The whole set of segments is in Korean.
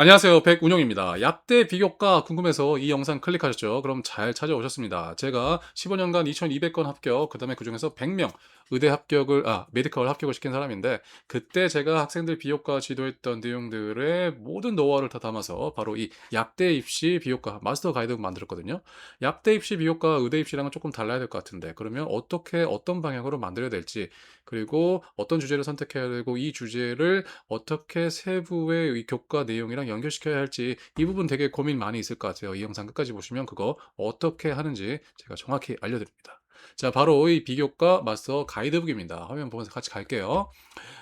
안녕하세요. 백운용입니다. 약대 비교가 궁금해서 이 영상 클릭하셨죠? 그럼 잘 찾아오셨습니다. 제가 15년간 2200건 합격, 그 다음에 그중에서 100명 의대 합격을, 메디컬 합격을 시킨 사람인데, 그때 제가 학생들 비교과 지도했던 내용들의 모든 노하우를 다 담아서 바로 이 약대 입시 비교과 마스터 가이드북 만들었거든요. 약대 입시 비교과 의대 입시랑은 조금 달라야 될 것 같은데, 그러면 어떤 방향으로 만들어야 될지, 그리고 어떤 주제를 선택해야 되고, 이 주제를 어떻게 세부의 이 교과 내용이랑 연결시켜야 할지 이 부분 되게 고민 많이 있을 것 같아요. 이 영상 끝까지 보시면 그거 어떻게 하는지 제가 정확히 알려드립니다. 자, 바로 이 비교과 마스터 가이드북입니다. 화면 보면서 같이 갈게요.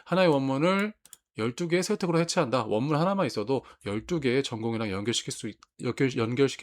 하나의 원문을 12개의 세트로 해체한다. 원문 하나만 있어도 12개의 전공이랑 연결시킬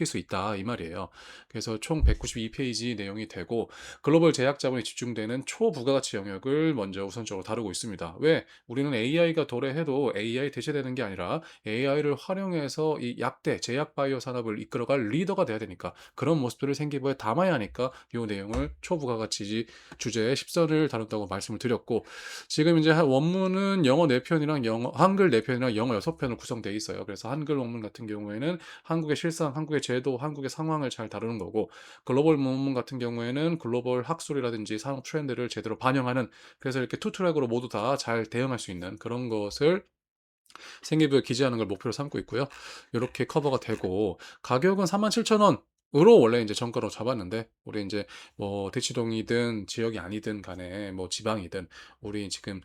수 있다. 이 말이에요. 그래서 총 192페이지 내용이 되고 글로벌 제약 자본이 집중되는 초부가가치 영역을 먼저 우선적으로 다루고 있습니다. 왜? 우리는 AI가 도래해도 AI 대체되는 게 아니라 AI를 활용해서 이 약대, 제약 바이오 산업을 이끌어갈 리더가 돼야 되니까 그런 모습들을 생기부에 담아야 하니까 이 내용을 초부가가치 주제에 10선을 다룬다고 말씀을 드렸고 지금 이제 원문은 영어 4편이랑 한글 4편이랑 영어 6편으로 구성되어 있어요. 그래서 한글 원문 같은 경우에는 한국의 실상, 한국의 제도, 한국의 상황을 잘 다루는 거고 글로벌 원문 같은 경우에는 글로벌 학술이라든지 산업 트렌드를 제대로 반영하는 그래서 이렇게 투 트랙으로 모두 다 잘 대응할 수 있는 그런 것을 생기부에 기재하는 걸 목표로 삼고 있고요. 이렇게 커버가 되고 가격은 47,000원 으로 원래 이제 정가로 잡았는데 우리 이제 뭐 대치동이든 지역이 아니든 간에 뭐 지방이든 우리 지금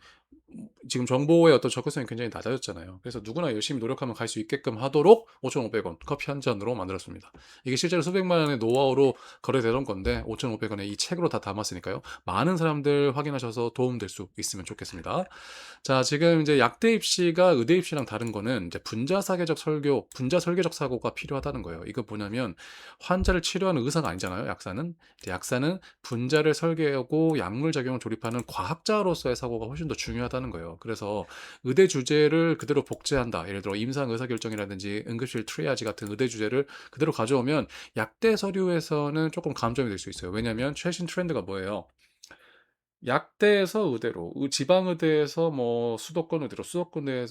정보의 어떤 접근성이 굉장히 낮아졌잖아요. 그래서 누구나 열심히 노력하면 갈 수 있게끔 하도록 5,500원 커피 한 잔으로 만들었습니다. 이게 실제로 수백만 원의 노하우로 거래되던 건데 5,500원에 이 책으로 다 담았으니까요. 많은 사람들 확인하셔서 도움될 수 있으면 좋겠습니다. 자, 지금 이제 약대 입시가 의대 입시랑 다른 거는 이제 분자 설계적 사고가 필요하다는 거예요. 이거 뭐냐면 환자를 치료하는 의사가 아니잖아요. 약사는. 이제 약사는 분자를 설계하고 약물 작용을 조립하는 과학자로서의 사고가 훨씬 더 중요하다는 거예요. 그래서 의대 주제를 그대로 복제한다. 예를 들어 임상 의사결정이라든지 응급실 트리아지 같은 의대 주제를 그대로 가져오면 약대 서류에서는 조금 감점이 될 수 있어요. 왜냐하면 최신 트렌드가 뭐예요? 약대에서 의대로, 지방의대에서 뭐 수도권 의대로,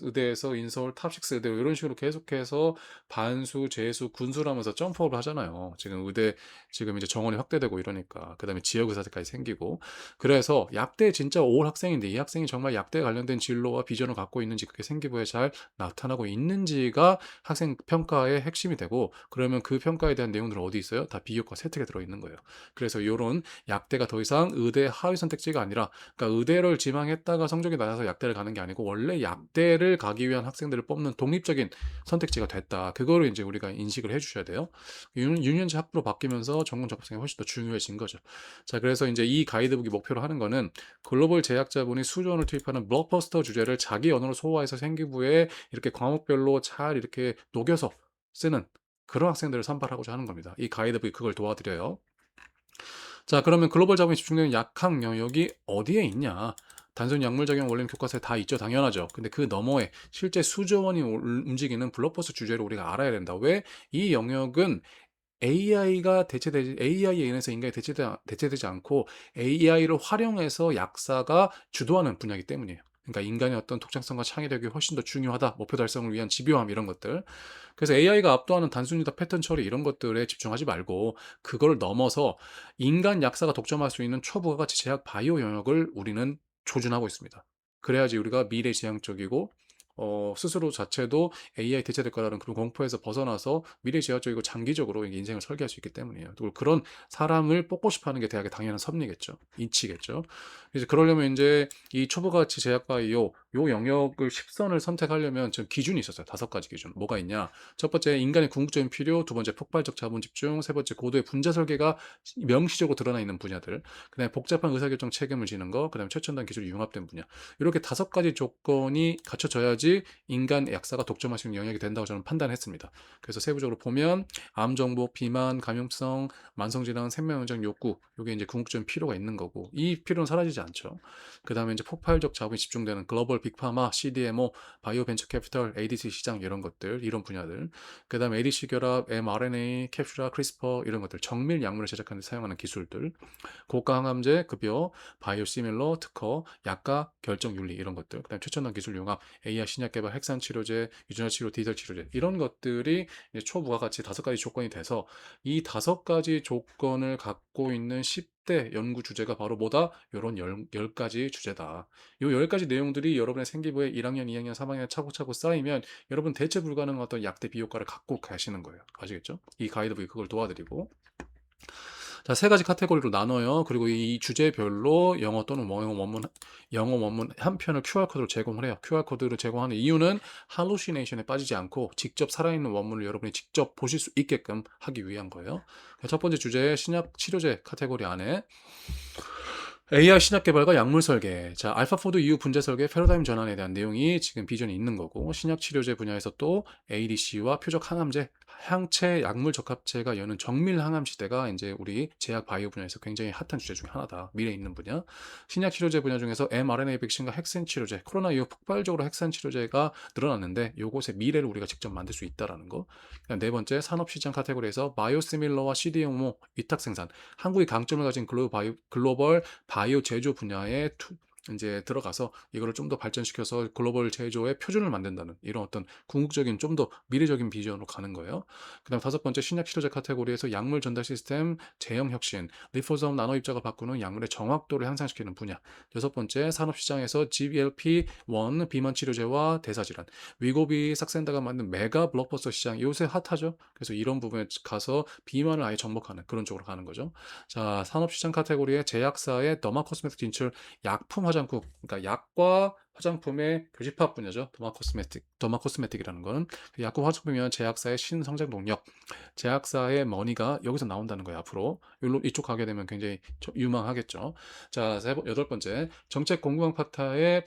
의대에서 인서울 탑6 의대로 이런 식으로 계속해서 반수, 재수, 군수라면서 점프업을 하잖아요. 지금 이제 정원이 확대되고 이러니까. 그 다음에 지역의사들까지 생기고. 그래서 약대 진짜 올 학생인데 이 학생이 정말 약대 관련된 진로와 비전을 갖고 있는지 그게 생기부에 잘 나타나고 있는지가 학생 평가의 핵심이 되고 그러면 그 평가에 대한 내용들은 어디 있어요? 다 비교과 세특에 들어있는 거예요. 그래서 이런 약대가 더 이상 의대 하위 선택지가 아니라 그러니까 의대를 지망했다가 성적이 낮아서 약대를 가는 게 아니고 원래 약대를 가기 위한 학생들을 뽑는 독립적인 선택지가 됐다. 그거를 이제 우리가 인식을 해주셔야 돼요. 유년제 학부로 바뀌면서 전공 접근성이 훨씬 더 중요해진 거죠. 자, 그래서 이제 이 가이드북이 목표로 하는 거는 글로벌 제약자본이 수조원을 투입하는 블록버스터 주제를 자기 언어로 소화해서 생기부에 이렇게 과목별로 잘 이렇게 녹여서 쓰는 그런 학생들을 선발하고자 하는 겁니다. 이 가이드북이 그걸 도와드려요. 자, 그러면 글로벌 자본이 집중되는 약학 영역이 어디에 있냐? 단순 약물 작용 원리는 교과서에 다 있죠. 당연하죠. 근데 그 너머에 실제 수조 원이 움직이는 블록버스터 주제를 우리가 알아야 된다. 왜? 이 영역은 AI에 인해서 인간이 대체되지 않고 AI를 활용해서 약사가 주도하는 분야이기 때문이에요. 그러니까 인간의 어떤 독창성과 창의력이 훨씬 더 중요하다. 목표 달성을 위한 집요함 이런 것들. 그래서 AI가 압도하는 단순히다 패턴 처리 이런 것들에 집중하지 말고 그걸 넘어서 인간 약사가 독점할 수 있는 초부가가치 제약 바이오 영역을 우리는 조준하고 있습니다. 그래야지 우리가 미래지향적이고 스스로 자체도 AI 대체될 거라는 그런 공포에서 벗어나서 미래지향적이고 장기적으로 인생을 설계할 수 있기 때문이에요. 또 그런 사람을 뽑고 싶어 하는 게 대학의 당연한 섭리겠죠. 이치겠죠. 그래서 그러려면 이제 이 초부가치 제약과 요 영역을 10선을 선택하려면 지금 기준이 있었어요. 5가지 기준. 뭐가 있냐? 첫 번째 인간의 궁극적인 필요, 두 번째 폭발적 자본 집중, 세 번째 고도의 분자 설계가 명시적으로 드러나 있는 분야들, 그다음에 복잡한 의사결정 책임을 지는 거, 그다음에 최첨단 기술이 융합된 분야. 이렇게 5가지 조건이 갖춰져야지 인간 약사가 독점할 수 있는 영역이 된다고 저는 판단했습니다. 그래서 세부적으로 보면 암 정보, 비만, 감염성, 만성질환, 생명연장 욕구, 이게 이제 궁극적인 필요가 있는 거고 이 필요는 사라지지 않죠. 그다음에 이제 폭발적 자본이 집중되는 글로벌 빅파마, CDMO, 바이오 벤처 캐피털, ADC 시장 이런 것들, 이런 분야들. 그다음에 ADC 결합, mRNA, 캡슐화, 크리스퍼 이런 것들, 정밀 약물을 제작하는 데 사용하는 기술들. 고가 항암제, 급여, 바이오시밀러, 특허, 약가, 결정 윤리 이런 것들. 그다음에 최첨단 기술 융합, AI 신약 개발, 핵산 치료제, 유전자 치료, 디지털 치료제 이런 것들이 이제 초부가가치 5가지 조건이 돼서 이 5가지 조건을 갖고 있는 10대 연구 주제가 바로 뭐다? 요런 10가지 주제다. 요 10가지 내용들이 여러분의 생기부에 1학년, 2학년, 3학년 차곡차곡 쌓이면 여러분 대체 불가능한 어떤 약대 비효과를 갖고 가시는 거예요. 아시겠죠? 이 가이드북이 그걸 도와드리고. 자, 세 가지 카테고리로 나눠요. 그리고 이 주제별로 영어 또는 영어 원문 한 편을 QR코드로 제공을 해요. QR코드를 제공하는 이유는 할루시네이션에 빠지지 않고 직접 살아있는 원문을 여러분이 직접 보실 수 있게끔 하기 위한 거예요. 첫 번째 주제, 신약 치료제 카테고리 안에 AI 신약 개발과 약물 설계, 자, 알파포드 이후 분자 설계 패러다임 전환에 대한 내용이 지금 비전이 있는 거고, 신약 치료제 분야에서 또 ADC와 표적 항암제, 항체 약물 적합체가 여는 정밀 항암 시대가 이제 우리 제약 바이오 분야에서 굉장히 핫한 주제 중에 하나다. 미래에 있는 분야. 신약 치료제 분야 중에서 mRNA 백신과 핵산 치료제, 코로나 이후 폭발적으로 핵산 치료제가 늘어났는데 요것의 미래를 우리가 직접 만들 수 있다라는 거. 그다음 네 번째 산업시장 카테고리에서 바이오시밀러와 CDMO 위탁 생산, 한국이 강점을 가진 글로벌 바이오 제조 분야에 이제 들어가서 이거를 좀 더 발전시켜서 글로벌 제조의 표준을 만든다는 이런 어떤 궁극적인 좀 더 미래적인 비전으로 가는 거예요. 그다음 다섯 번째 신약 치료제 카테고리에서 약물 전달 시스템 제형 혁신, 리포섬 나노 입자가 바꾸는 약물의 정확도를 향상시키는 분야. 여섯 번째 산업 시장에서 GLP-1 비만 치료제와 대사질환, 위고비 삭센다가 만든 메가 블록버스터 시장 요새 핫하죠. 그래서 이런 부분에 가서 비만을 아예 접목하는 그런 쪽으로 가는 거죠. 자, 산업시장 카테고리에 제약사의 더마 코스메틱 진출, 약품 화장품, 그러니까 약과 화장품의 교집합 분야죠. 더마 코스메틱이라는 거는 약품 화장품이면 제약사의 신성장 동력, 제약사의 머니가 여기서 나온다는 거예요. 앞으로 이쪽 가게 되면 굉장히 유망하겠죠. 자, 여덟 번째 정책 공급망 파트의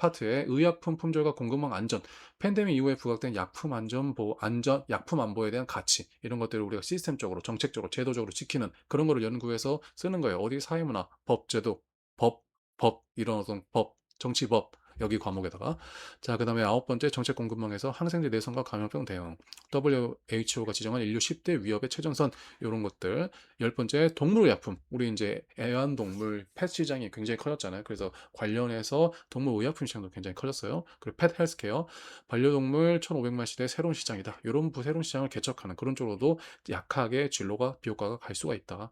의약품 품질과 공급망 안전, 팬데믹 이후에 부각된 약품 안보에 대한 가치 이런 것들을 우리가 시스템적으로 정책적으로 제도적으로 지키는 그런 거를 연구해서 쓰는 거예요. 어디 사회문화, 법제도, 법, 이런 어떤 정치법 여기 과목에다가 자, 그다음에 아홉 번째 정책 공급망에서 항생제 내성과 감염병 대응, WHO가 지정한 인류 10대 위협의 최전선 이런 것들. 열 번째 동물의약품, 우리 이제 애완동물 펫 시장이 굉장히 커졌잖아요. 그래서 관련해서 동물의약품 시장도 굉장히 커졌어요. 그리고 펫 헬스케어, 반려동물 1,500만 시대 새로운 시장이다. 이런 새로운 시장을 개척하는 그런 쪽으로도 약하게 진로가 비효과가 갈 수가 있다.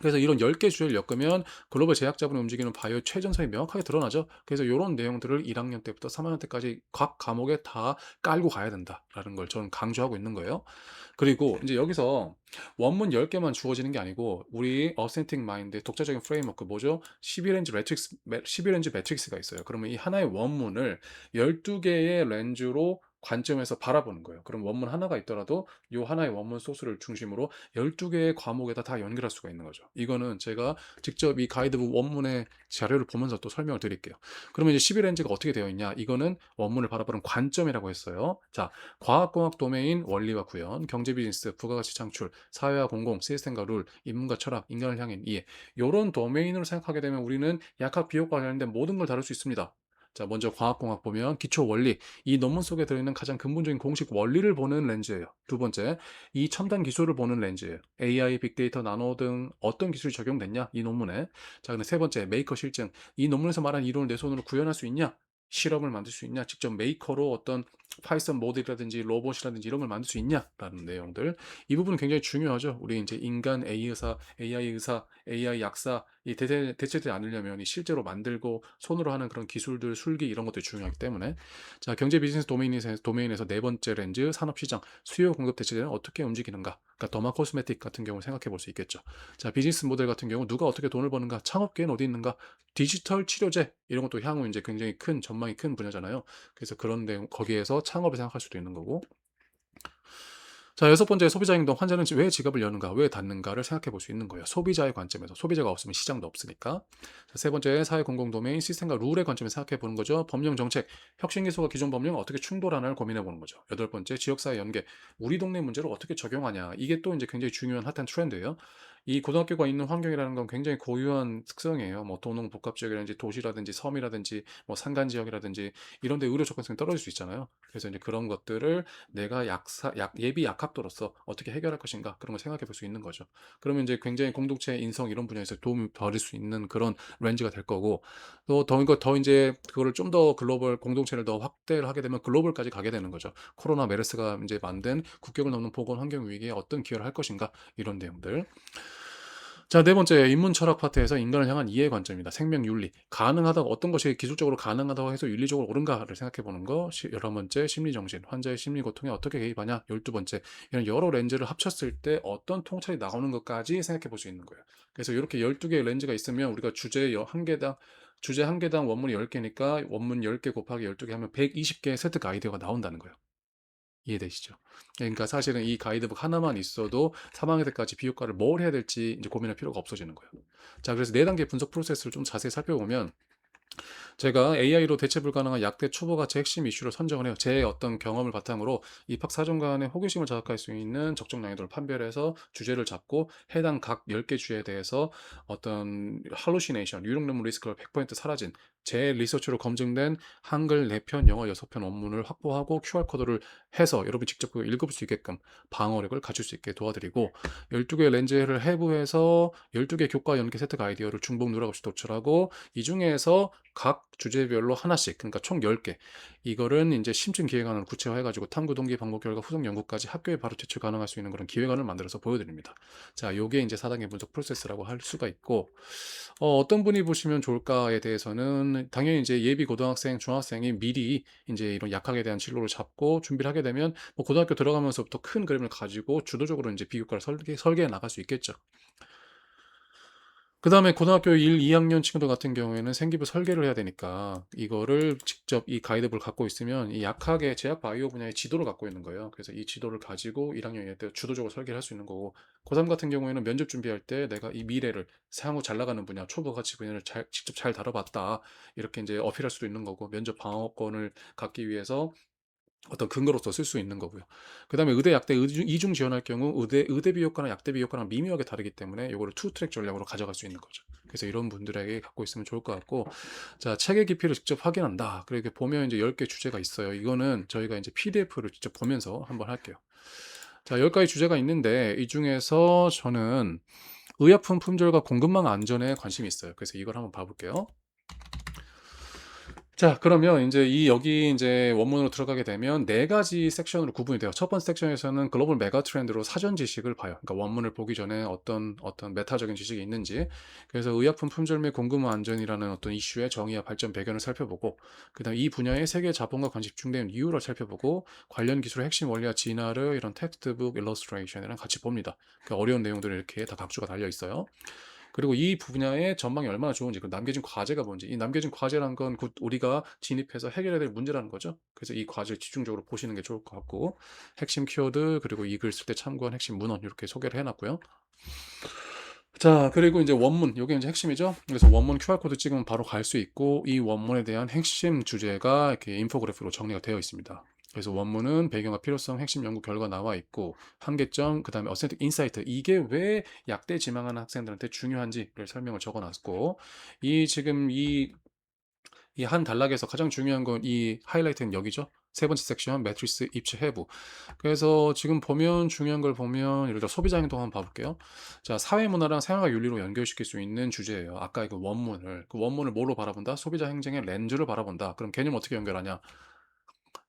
그래서 이런 10개 주제를 엮으면 글로벌 제약자본이 움직이는 바이오 최전선이 명확하게 드러나죠. 그래서 이런 내용들을 1학년 때부터 3학년 때까지 각 과목에 다 깔고 가야 된다라는 걸 저는 강조하고 있는 거예요. 그리고 이제 여기서 원문 10개만 주어지는 게 아니고 우리 어센틱 마인드의 독자적인 프레임워크 뭐죠? 11렌즈 매트릭스가 있어요. 그러면 이 하나의 원문을 12개의 렌즈로 관점에서 바라보는 거예요. 그럼 원문 하나가 있더라도 이 하나의 원문 소스를 중심으로 12개의 과목에다 다 연결할 수가 있는 거죠. 이거는 제가 직접 이 가이드북 원문의 자료를 보면서 또 설명을 드릴게요. 그러면 이제 11렌즈가 어떻게 되어 있냐? 이거는 원문을 바라보는 관점이라고 했어요. 자, 과학공학 도메인 원리와 구현, 경제 비즈니스, 부가가치 창출, 사회와 공공, 시스템과 룰, 인문과 철학, 인간을 향한 이해. 이런 도메인으로 생각하게 되면 우리는 약학 비효과 관련된 모든 걸 다룰 수 있습니다. 자, 먼저 과학공학 보면 기초 원리, 이 논문 속에 들어있는 가장 근본적인 공식 원리를 보는 렌즈예요. 두 번째, 이 첨단 기술을 보는 렌즈예요. AI, 빅데이터, 나노 등 어떤 기술이 적용됐냐? 이 논문에. 자, 근데 세 번째, 메이커 실증. 이 논문에서 말한 이론을 내 손으로 구현할 수 있냐? 실험을 만들 수 있냐? 직접 메이커로 어떤 파이썬 모델이라든지 로봇이라든지 이런 걸 만들 수 있냐라는 내용들. 이 부분은 굉장히 중요하죠. 우리 이제 인간 AI 의사, AI 약사 이 대체되지 않으려면 이 실제로 만들고 손으로 하는 그런 기술들, 술기 이런 것들이 중요하기 때문에 자, 경제 비즈니스 도메인에서 네 번째 렌즈 산업 시장 수요 공급 대체제는 어떻게 움직이는가? 그러니까 더마 코스메틱 같은 경우 생각해 볼 수 있겠죠. 자, 비즈니스 모델 같은 경우 누가 어떻게 돈을 버는가? 창업계는 어디 있는가? 디지털 치료제 이런 것도 향후 이제 굉장히 큰 전망이 큰 분야잖아요. 그래서 그런 내용 거기에서 창업을 생각할 수도 있는 거고. 자, 여섯 번째 소비자 행동. 환자는 왜 지갑을 여는가, 왜 닫는가를 생각해 볼 수 있는 거예요. 소비자의 관점에서. 소비자가 없으면 시장도 없으니까. 자, 세 번째 사회 공공 도메인 시스템과 룰의 관점에서 생각해 보는 거죠. 법령 정책, 혁신 기술과 기존 법령을 어떻게 충돌하나를 고민해 보는 거죠. 여덟 번째 지역사회 연계. 우리 동네 문제를 어떻게 적용하냐. 이게 또 이제 굉장히 중요한 핫한 트렌드예요. 이 고등학교가 있는 환경이라는 건 굉장히 고유한 특성이에요. 뭐 도농 복합 지역이라든지 도시라든지 섬이라든지 뭐 산간 지역이라든지 이런 데 의료 접근성이 떨어질 수 있잖아요. 그래서 이제 그런 것들을 내가 예비 약학도로서 어떻게 해결할 것인가 그런 걸 생각해 볼 수 있는 거죠. 그러면 이제 굉장히 공동체 인성 이런 분야에서 도움을 받을 수 있는 그런 렌즈가 될 거고 또 더 이제 그거를 좀 더 글로벌 공동체를 더 확대를 하게 되면 글로벌까지 가게 되는 거죠. 코로나 메르스가 이제 만든 국경을 넘는 보건 환경 위기에 어떤 기여를 할 것인가 이런 내용들. 자, 네 번째 인문 철학 파트에서 인간을 향한 이해 관점입니다. 생명 윤리. 가능하다고 어떤 것이 기술적으로 가능하다고 해서 윤리적으로 옳은가를 생각해 보는 거. 11번째 심리 정신. 환자의 심리 고통에 어떻게 개입하냐. 12번째 이런 여러 렌즈를 합쳤을 때 어떤 통찰이 나오는 것까지 생각해 볼 수 있는 거예요. 그래서 이렇게 12개의 렌즈가 있으면 우리가 주제 한 개당 원문이 10개니까 원문 10개 곱하기 12개 하면 120개의 세트 아이디어가 나온다는 거예요. 이해되시죠? 그러니까 사실은 이 가이드북 하나만 있어도 사망의 때까지 비효과를 뭘 해야 될지 이제 고민할 필요가 없어지는 거예요. 자, 그래서 네 단계 분석 프로세스를 좀 자세히 살펴보면 제가 AI로 대체 불가능한 약대 초보가 제 핵심 이슈를 선정을 해요. 제 어떤 경험을 바탕으로 입학사정관의 호기심을 자극할 수 있는 적정 난이도를 판별해서 주제를 잡고 해당 각 10개 주에 대해서 어떤 할루시네이션, 유령론문 리스크가 100% 사라진 제 리서치로 검증된 한글 4편, 영어 6편 원문을 확보하고 QR코드를 해서 여러분이 직접 그걸 읽을 수 있게끔 방어력을 갖출 수 있게 도와드리고 12개의 렌즈를 해부해서 12개 교과 연계 세트 아이디어를 중복 누락 없이 도출하고 이 중에서 각 주제별로 하나씩 그러니까 총 10개 이거를 이제 심층 기획안을 구체화해 가지고 탐구 동기 방법 결과 후속 연구까지 학교에 바로 제출 가능할 수 있는 그런 기획안을 만들어서 보여드립니다. 자, 요게 이제 4단계 분석 프로세스라고 할 수가 있고 어떤 분이 보시면 좋을까에 대해서는 당연히 이제 예비 고등학생, 중학생이 미리 이제 이런 약학에 대한 진로를 잡고 준비를 하게 되면 뭐 고등학교 들어가면서부터 큰 그림을 가지고 주도적으로 이제 비교과를 설계해 나갈 수 있겠죠. 그다음에 고등학교 1, 2학년 친구들 같은 경우에는 생기부 설계를 해야 되니까 이거를 직접 이 가이드북을 갖고 있으면 이 약학의 제약 바이오 분야의 지도를 갖고 있는 거예요. 그래서 이 지도를 가지고 1학년일 때 주도적으로 설계를 할 수 있는 거고 고3 같은 경우에는 면접 준비할 때 내가 이 미래를 향후 잘 나가는 분야, 초보 가치 분야를 직접 잘 다뤄봤다. 이렇게 이제 어필할 수도 있는 거고 면접 방어권을 갖기 위해서 어떤 근거로서 쓸 수 있는 거고요. 그다음에 의대, 약대 이중 지원할 경우 의대 비교과랑 약대 비교과랑 미묘하게 다르기 때문에 요거를 투 트랙 전략으로 가져갈 수 있는 거죠. 그래서 이런 분들에게 갖고 있으면 좋을 것 같고 자, 책의 깊이를 직접 확인한다. 그렇게 보면 이제 10개 주제가 있어요. 이거는 저희가 이제 PDF를 직접 보면서 한번 할게요. 자, 10가지 주제가 있는데 이 중에서 저는 의약품 품절과 공급망 안전에 관심이 있어요. 그래서 이걸 한번 봐 볼게요. 자, 그러면 인제 여기 인제 원문으로 들어가게 되면 4 가지 섹션으로 구분이 돼요. 첫 번째 섹션에서는 글로벌 메가 트렌드로 사전 지식을 봐요. 그러니까 원문을 보기 전에 어떤 메타적인 지식이 있는지. 그래서 의약품 품절 및 공급 안전이라는 어떤 이슈의 정의와 발전 배경을 살펴보고 그다음에 이 분야의 세계 자본과 관심 집중된 이유를 살펴보고 관련 기술의 핵심 원리와 진화를 이런 텍스트북 일러스트레이션이랑 같이 봅니다. 그 어려운 내용들을 이렇게 다 각주가 달려 있어요. 그리고 이 분야의 전망이 얼마나 좋은지, 그 남겨진 과제가 뭔지, 이 남겨진 과제란 건 곧 우리가 진입해서 해결해야 될 문제라는 거죠. 그래서 이 과제를 집중적으로 보시는 게 좋을 것 같고, 핵심 키워드, 그리고 이 글 쓸 때 참고한 핵심 문헌, 이렇게 소개를 해놨고요. 자, 그리고 이제 원문, 요게 이제 핵심이죠. 그래서 원문 QR코드 찍으면 바로 갈 수 있고, 이 원문에 대한 핵심 주제가 이렇게 인포그래프로 정리가 되어 있습니다. 그래서 원문은 배경과 필요성, 핵심 연구 결과 나와 있고, 한계점, 그 다음에 어센틱 인사이트, 이게 왜 약대 지망하는 학생들한테 중요한지를 설명을 적어놨고, 지금 이 한 단락에서 가장 중요한 건 이 하이라이트는 여기죠. 세 번째 섹션, 매트리스 입체 해부. 그래서 지금 보면 중요한 걸 보면 예를 들어 소비자 행동 한번 봐볼게요. 자, 사회 문화랑 생활과 윤리로 연결시킬 수 있는 주제예요. 아까 그 원문을 뭐로 바라본다? 소비자 행정의 렌즈를 바라본다. 그럼 개념 어떻게 연결하냐?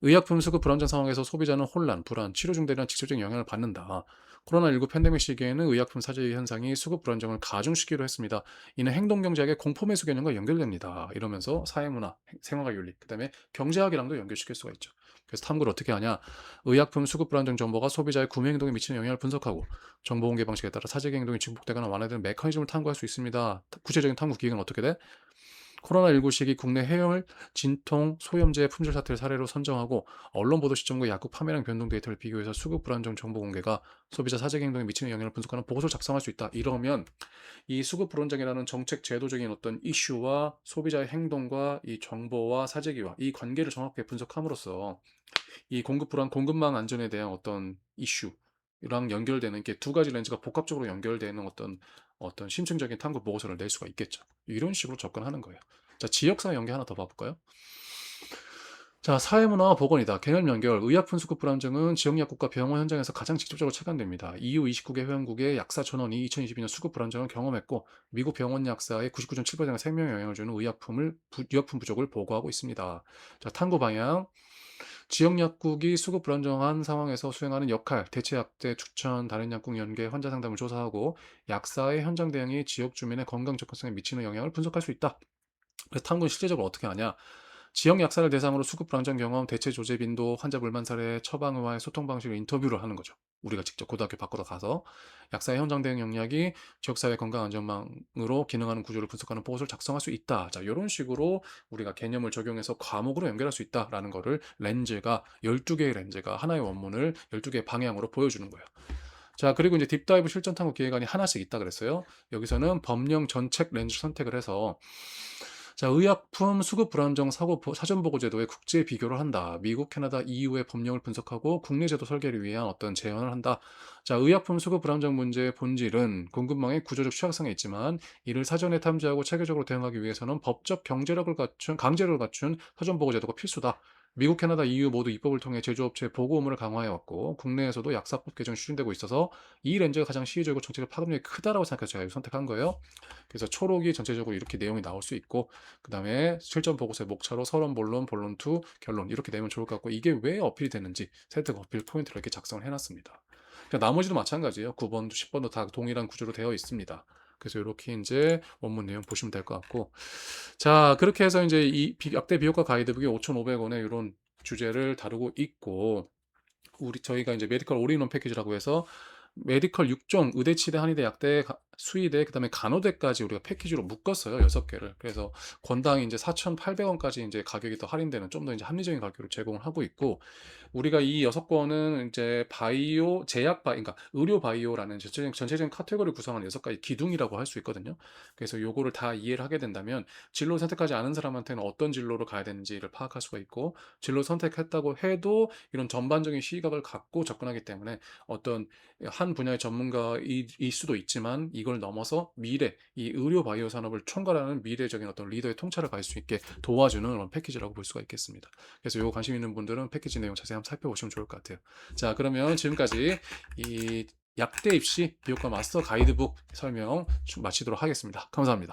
의약품 수급 불안정 상황에서 소비자는 혼란, 불안, 치료 중대란 직접적인 영향을 받는다. 코로나19 팬데믹 시기에는 의약품 사재 현상이 수급 불안정을 가중시키기도 했습니다. 이는 행동경제학의 공포매수 개념과 연결됩니다. 이러면서 사회문화, 생활과 윤리, 그 다음에 경제학이랑도 연결시킬 수가 있죠. 그래서 탐구를 어떻게 하냐? 의약품 수급 불안정 정보가 소비자의 구매 행동에 미치는 영향을 분석하고 정보 공개 방식에 따라 사재기 행동이 증폭되거나 완화되는 메커니즘을 탐구할 수 있습니다. 구체적인 탐구 기획은 어떻게 돼? 코로나19 시기 국내 해열, 진통, 소염제 품질 사태를 사례로 선정하고 언론 보도 시점과 약국 판매량 변동 데이터를 비교해서 수급 불안정 정보 공개가 소비자 사재기 행동에 미치는 영향을 분석하는 보고서를 작성할 수 있다. 이러면 이 수급 불안정이라는 정책 제도적인 어떤 이슈와 소비자의 행동과 이 정보와 사재기와 이 관계를 정확하게 분석함으로써 이 공급 불안, 공급망 안전에 대한 어떤 이슈랑 연결되는 게 두 가지 렌즈가 복합적으로 연결되는 어떤 심층적인 탐구 보고서를 낼 수가 있겠죠. 이런 식으로 접근하는 거예요. 자, 지역사 연계 하나 더 봐볼까요? 자, 사회문화와 보건이다. 개념 연결. 의약품 수급 불안정은 지역 약국과 병원 현장에서 가장 직접적으로 체감됩니다. EU 29개 회원국의 약사 전원이 2022년 수급 불안정을 경험했고, 미국 병원 약사의 99.7%가 생명에 영향을 주는 의약품 부족을 보고하고 있습니다. 자, 탐구 방향. 지역 약국이 수급 불안정한 상황에서 수행하는 역할, 대체 약대 추천, 다른 약국 연계, 환자 상담을 조사하고 약사의 현장 대응이 지역 주민의 건강 접근성에 미치는 영향을 분석할 수 있다. 그래서 탐구는 실제적으로 어떻게 하냐? 지역 약사를 대상으로 수급 불안정 경험, 대체 조제 빈도, 환자 불만 사례, 처방의와의 소통 방식을 인터뷰를 하는 거죠. 우리가 직접 고등학교 밖으로 가서 약사의 현장 대응 역량이 지역사회 건강 안전망으로 기능하는 구조를 분석하는 보고서를 작성할 수 있다. 자, 이런 식으로 우리가 개념을 적용해서 과목으로 연결할 수 있다라는 거를 렌즈가 12개의 렌즈가 하나의 원문을 12개의 방향으로 보여주는 거예요. 자, 그리고 이제 딥다이브 실전 탐구 기획안이 하나씩 있다 그랬어요. 여기서는 법령 전책 렌즈 선택을 해서 자, 의약품 수급 불안정 사전 보고 제도의 국제 비교를 한다. 미국, 캐나다, EU의 법령을 분석하고 국내 제도 설계를 위한 어떤 제안을 한다. 자, 의약품 수급 불안정 문제의 본질은 공급망의 구조적 취약성에 있지만 이를 사전에 탐지하고 체계적으로 대응하기 위해서는 법적 강제력을 갖춘 사전 보고 제도가 필수다. 미국, 캐나다, EU 모두 입법을 통해 제조업체 보고 의무를 강화해 왔고 국내에서도 약사법 개정이 추진되고 있어서 이 렌즈가 가장 시의적이고 정책적 파급력이 크다라고 생각해서 제가 선택한 거예요. 그래서 초록이 전체적으로 이렇게 내용이 나올 수 있고 그 다음에 실전 보고서의 목차로 서론, 본론, 본론 2, 결론 이렇게 내면 좋을 것 같고 이게 왜 어필이 되는지 세특 어필 포인트를 이렇게 작성을 해놨습니다. 그러니까 나머지도 마찬가지예요. 9번도 10번도 다 동일한 구조로 되어 있습니다. 그래서 이렇게 이제 원문 내용 보시면 될 것 같고 자 그렇게 해서 이제 이 약대 비효과 가이드북이 5,500원에 이런 주제를 다루고 있고 저희가 이제 메디컬 올인원 패키지라고 해서 메디컬 6종, 의대, 치대, 한의대, 약대, 수의대, 그다음에 간호대까지 우리가 패키지로 묶었어요. 6개를. 그래서 권당 이제 4,800원까지 이제 가격이 더 할인되는 좀 더 이제 합리적인 가격으로 제공을 하고 있고 우리가 이 6권은 이제 바이오, 그러니까 의료 바이오라는 전체적인 카테고리를 구성하는 6가지 기둥이라고 할 수 있거든요. 그래서 요거를 다 이해를 하게 된다면 진로 선택하지 않은 사람한테는 어떤 진로로 가야 되는지를 파악할 수가 있고 진로 선택했다고 해도 이런 전반적인 시각을 갖고 접근하기 때문에 어떤 한 분야의 전문가일 수도 있지만 이걸 넘어서 미래, 이 의료 바이오 산업을 총괄하는 미래적인 어떤 리더의 통찰을 가질 수 있게 도와주는 그런 패키지라고 볼 수가 있겠습니다. 그래서 요거 관심 있는 분들은 패키지 내용 자세히 한번 살펴보시면 좋을 것 같아요. 자, 그러면 지금까지 이 약대 입시 비교과 마스터 가이드북 설명 마치도록 하겠습니다. 감사합니다.